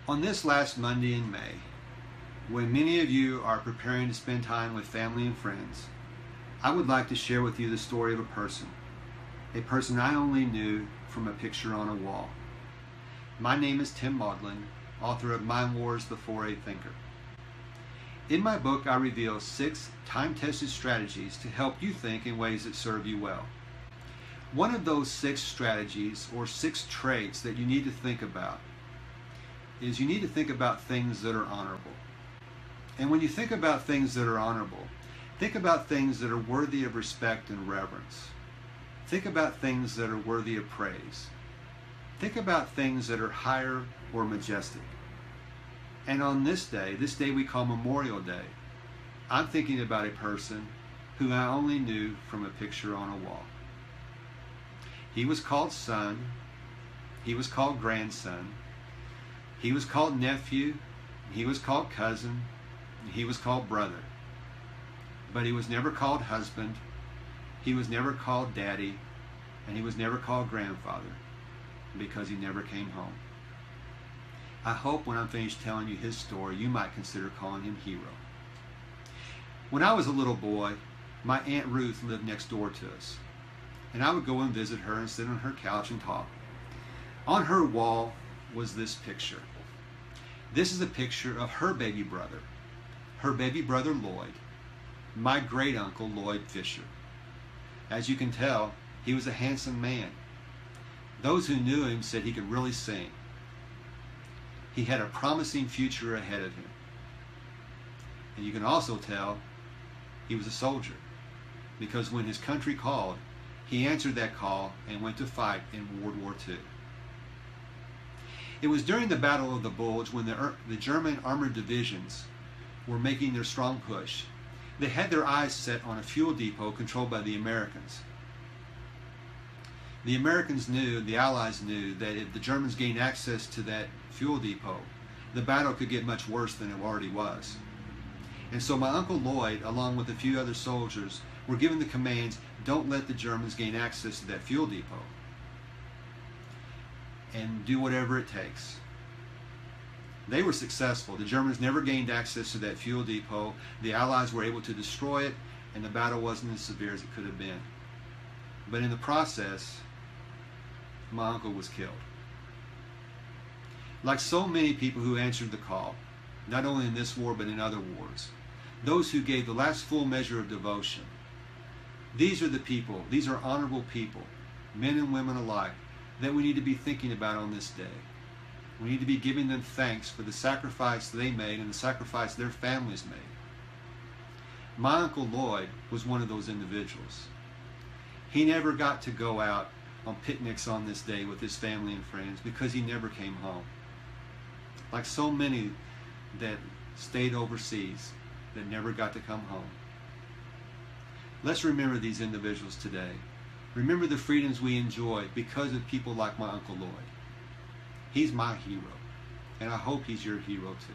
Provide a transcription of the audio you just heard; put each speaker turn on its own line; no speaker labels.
On this last Monday in May, when many of you are preparing to spend time with family and friends, I would like to share with you the story of a person I only knew from a picture on a wall. My name is Tim Maudlin, author of Mind Wars Before a Thinker. In my book, I reveal 6 time-tested strategies to help you think in ways that serve you well. One of those 6 strategies, or 6 traits that you need to think about, is you need to think about things that are honorable. And when you think about things that are honorable, think about things that are worthy of respect and reverence. Think about things that are worthy of praise. Think about things that are higher or majestic. And on this day we call Memorial Day, I'm thinking about a person who I only knew from a picture on a wall. He was called son, he was called grandson, he was called nephew, he was called cousin, he was called brother. But he was never called husband, he was never called daddy, and he was never called grandfather, because he never came home. I hope when I'm finished telling you his story, you might consider calling him hero. When I was a little boy, my Aunt Ruth lived next door to us, and I would go and visit her and sit on her couch and talk. On her wall was this picture. This is a picture of her baby brother Lloyd, my great uncle Lloyd Fisher. As you can tell, he was a handsome man. Those who knew him said he could really sing. He had a promising future ahead of him. And you can also tell he was a soldier, because when his country called, he answered that call and went to fight in World War II. It was during the Battle of the Bulge when the German armored divisions were making their strong push. They had their eyes set on a fuel depot controlled by the Americans. The Americans knew, the Allies knew, that if the Germans gained access to that fuel depot, the battle could get much worse than it already was. And so my Uncle Lloyd, along with a few other soldiers, were given the commands, don't let the Germans gain access to that fuel depot, and do whatever it takes. They were successful. The Germans never gained access to that fuel depot. The Allies were able to destroy it, and the battle wasn't as severe as it could have been. But in the process, my uncle was killed. Like so many people who answered the call, not only in this war but in other wars, those who gave the last full measure of devotion, these are the people, these are honorable people, men and women alike, that we need to be thinking about on this day. We need to be giving them thanks for the sacrifice they made and the sacrifice their families made. My Uncle Lloyd was one of those individuals. He never got to go out on picnics on this day with his family and friends because he never came home. Like so many that stayed overseas that never got to come home. Let's remember these individuals today. Remember the freedoms we enjoy because of people like my Uncle Lloyd. He's my hero, and I hope he's your hero too.